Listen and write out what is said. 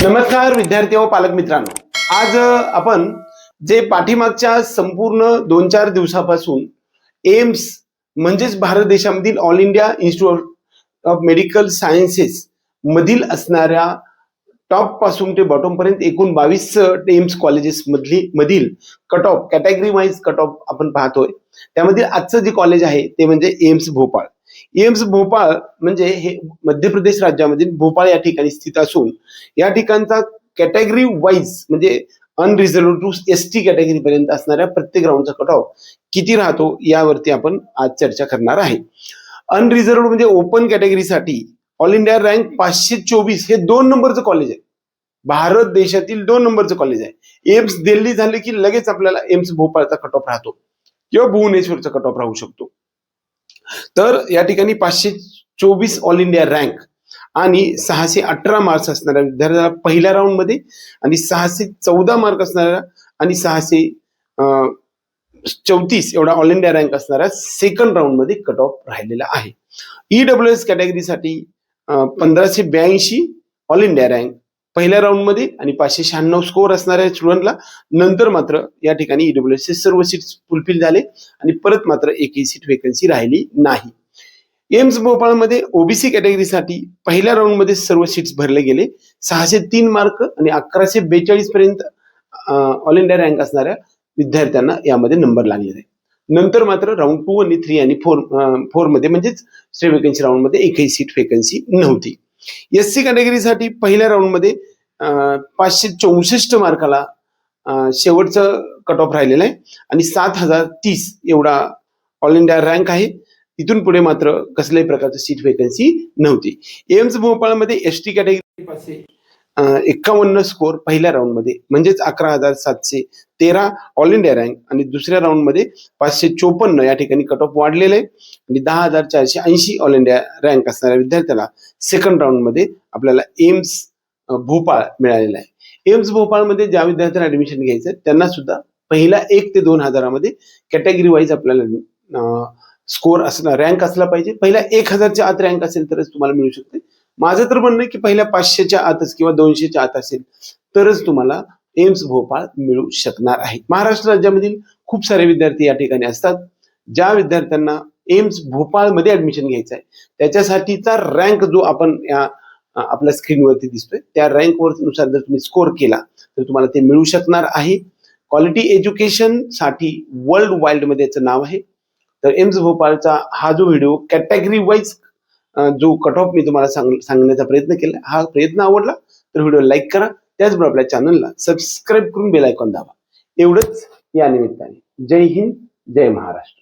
नमस्कार विद्यार्थी व पालक मित्रांनो, आज आपण जे पाठीमागच्या संपूर्ण 2-4 दिवसापासून एम्स म्हणजेच भारत देशामधील all India institute of medical sciences मधील असणाऱ्या टॉप पासून ते बॉटम पर्यंत एकूण 22 एम्स कॉलेजेस मधील cut off category wise cut off आपण पाहतोय। त्यामध्ये आजचं जे कॉलेज आहे ते म्हणजे एम्स भोपाळ। एम्स भोपाळ म्हणजे हे मध्य प्रदेश राज्यामधील भोपाळ या ठिकाणी स्थित असून या ठिकाणचा कॅटेगरी वाईज म्हणजे अनरिझर्व्ड टू एसटी कॅटेगरी पर्यंत असणाऱ्या प्रत्येक राऊंडचा कट ऑफ किती राहतो यावरती आपण आज चर्चा करणार आहे। अनरिझर्व्ड म्हणजे ओपन कॅटेगरीसाठी ऑल इंडिया रँक 524 हे 2 नंबरचं कॉलेज आहे। भारत देशातील 2 नंबरचं कॉलेज आहे। एम्स दिल्ली झाले की लगेच आपल्याला एम्स भोपाळचा कट ऑफ राहतो किंवा भुवनेश्वरचा कट ऑफ राहू शकतो। तर या ठिकाणी 524 ऑल इंडिया रँक आणि 618 मार्क्स असणाऱ्या विद्यार्थ्याला पहिल्या राऊंड मध्ये आणि 614 मार्क असणाऱ्या आणि 634 एवढा ऑल इंडिया रँक असणाऱ्या सेकंड राऊंड मध्ये कट ऑफ राहिलेला आहे। ईडब्ल्यूएस कॅटेगरीसाठी 1582 ऑल इंडिया रँक पहिल्या राऊंड मध्ये आणि 596 स्कोर असणाऱ्या स्टुडंटला नंतर मात्र या ठिकाणी ईडब्ल्यूएस चे सर्व सीट्स फुलफिल झाले आणि परत मात्र एकही सीट वेकन्सी राहिली नाही। एम्स भोपाळ मध्ये ओबीसी कॅटेगरीसाठी पहिल्या राऊंड मध्ये सर्व सीट्स भरले गेले। 603 मार्क आणि 1142 पर्यंत ऑल इंडिया रँक असणाऱ्या विद्यार्थ्यांना यामध्ये नंबर लागलेले आहे। नंतर मात्र राऊंड 2 आणि 3 आणि 4 मध्ये म्हणजेच स्टे वेकन्सी राऊंड मध्ये एकही सीट वेकन्सी नव्हती। एससी कॅटेगरीसाठी पहिल्या राऊंड मध्ये 564 मार्काला शेवटचं कट ऑफ राहिलेलं आहे आणि 7030 एवढा ऑल इंडिया रँक आहे। इथून पुढे मात्र कसल्याही प्रकारची सीट वेकन्सी नव्हती। एम्स भोपाळमध्ये एसटी कॅटेगरी पासे 51 स्कोर पहिल्या राऊंड मध्ये म्हणजेच 11713 ऑल इंडिया रँक आणि दुसऱ्या राऊंड मध्ये 554 या ठिकाणी कट ऑफ वाढलेले आहे आणि 10480 ऑल इंडिया रँक असणाऱ्या विद्यार्थ्याला सेकंड राऊंड मध्ये आपल्याला एम्स भोपाळ मिळालेला आहे। एम्स भोपाळमध्ये ज्या विद्यार्थ्यांना ऍडमिशन घ्यायचं त्यांना सुद्धा पहिला 1 ते 2 हजारामध्ये कॅटेगरी वाईज आपल्याला स्कोर असला रँक असला पाहिजे। पहिल्या 1000च्या आत रँक असेल तरच तुम्हाला मिळू शकते। माझं तर म्हणणं आहे की पहिल्या 500च्या आतच किंवा 200च्या आत असेल तरच तुम्हाला एम्स भोपाळ मिळू शकणार आहे। महाराष्ट्र राज्यामधील खूप सारे विद्यार्थी या ठिकाणी असतात। ज्या विद्यार्थ्यांना एम्स भोपाळ मध्ये ऍडमिशन घ्यायचं आहे त्याच्यासाठीचा रँक जो आपण या आपल्या स्क्रीनवरती दिसतोय त्या रँक नुसार जर तुम्ही स्कोर केला तर तुम्हाला ते मिळू शकणार आहे। क्वालिटी एज्युकेशन साठी वर्ल्ड वाईड मध्ये याचं नाव आहे। तर एम्स भोपाळचा हा जो व्हिडिओ कॅटेगरी वाईज जो कट ऑफ मी तुम्हाला सांगण्याचा प्रयत्न केला, हा प्रयत्न आवडला तर व्हिडिओ लाईक करा, त्याचबरोबर आपल्या चॅनलला सबस्क्राईब करून बेल आयकॉन दाबा। एवढंच या निमित्ताने। जय हिंद, जय महाराष्ट्र।